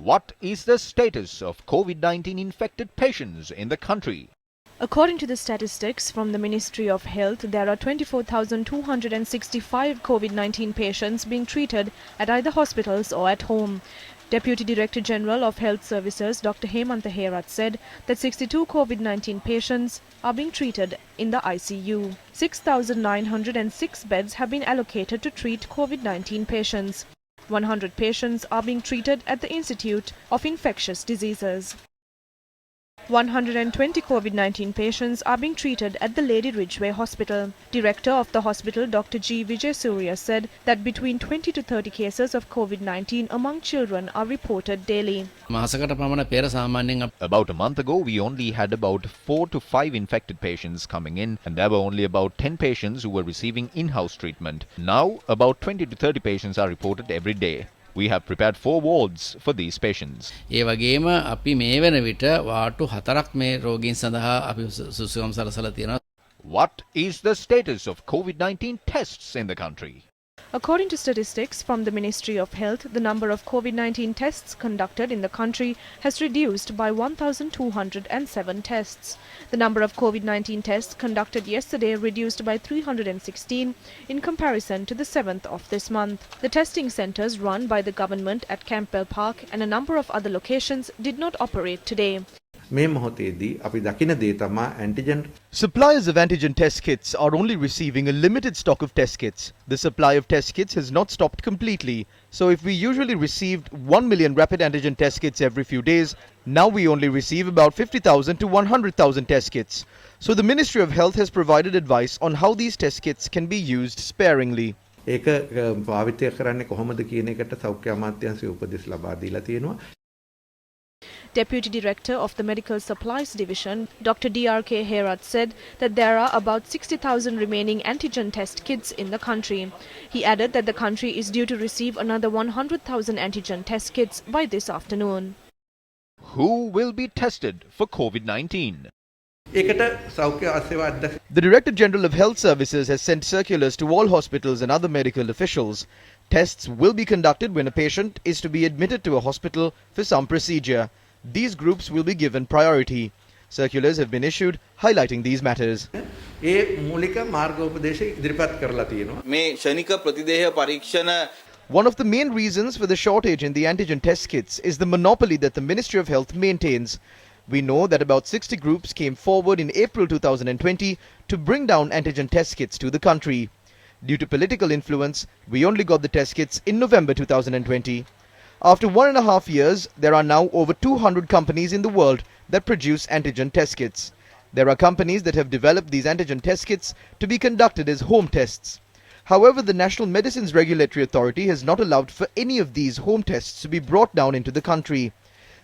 What is the status of COVID-19 infected patients in the country? According to the statistics from the Ministry of Health, there are 24,265 COVID-19 patients being treated at either hospitals or at home. Deputy Director General of Health Services Dr. Hemantha Herath said that 62 COVID-19 patients are being treated in the ICU. 6,906 beds have been allocated to treat COVID-19 patients. 100 patients are being treated at the Institute of Infectious Diseases. 120 COVID-19 patients are being treated at the Lady Ridgeway Hospital. Director of the hospital, Dr. G. Vijay Surya, said that between 20 to 30 cases of COVID-19 among children are reported daily. About a month ago, we only had about 4 to 5 infected patients coming in, and there were only about 10 patients who were receiving in-house treatment. Now, about 20 to 30 patients are reported every day. We have prepared 4 wards for these patients. ඒ වගේම අපි මේ වෙන විට වාටු 4ක් මේ රෝගීන් සඳහා අපි සුසුකම් සලසලා තියෙනවා. What is the status of COVID-19 tests in the country? According to statistics from the Ministry of Health, the number of COVID-19 tests conducted in the country has reduced by 1,207 tests. The number of COVID-19 tests conducted yesterday reduced by 316 in comparison to the 7th of this month. The testing centres run by the government at Campbell Park and a number of other locations did not operate today. Suppliers of antigen test kits are only receiving a limited stock of test kits. The supply of test kits has not stopped completely. So if we usually received 1 million rapid antigen test kits every few days, now we only receive about 50,000 to 100,000 test kits. So the Ministry of Health has provided advice on how these test kits can be used sparingly. ඒක පාවිච්චි කරන්නේ කොහොමද කියන එකට සෞඛ්‍ය අමාත්‍යාංශය උපදෙස් ලබා දීලා තියෙනවා. Deputy Director of the Medical Supplies Division, Dr. D.R.K. Herath, said that there are about 60,000 remaining antigen test kits in the country. He added that the country is due to receive another 100,000 antigen test kits by this afternoon. Who will be tested for COVID-19? The Director General of Health Services has sent circulars to all hospitals and other medical officials. Tests will be conducted when a patient is to be admitted to a hospital for some procedure. These groups will be given priority. Circulars have been issued highlighting these matters. One of the main reasons for the shortage in the antigen test kits is the monopoly that the Ministry of Health maintains. We know that about 60 groups came forward in April 2020 to bring down antigen test kits to the country. Due to political influence, we only got the test kits in November 2020. After 1.5 years, there are now over 200 companies in the world that produce antigen test kits. There are companies that have developed these antigen test kits to be conducted as home tests. However, the National Medicines Regulatory Authority has not allowed for any of these home tests to be brought down into the country.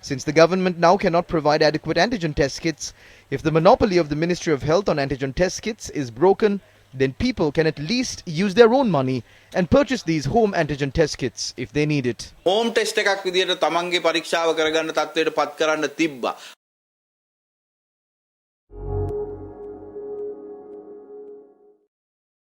Since the government now cannot provide adequate antigen test kits, if the monopoly of the Ministry of Health on antigen test kits is broken, then people can at least use their own money and purchase these home antigen test kits if they need it. Home test එකක් විදියට තමන්ගේ පරීක්ෂාව කරගන්න තත්ත්වයට පත් කරන්න තිබ්බා.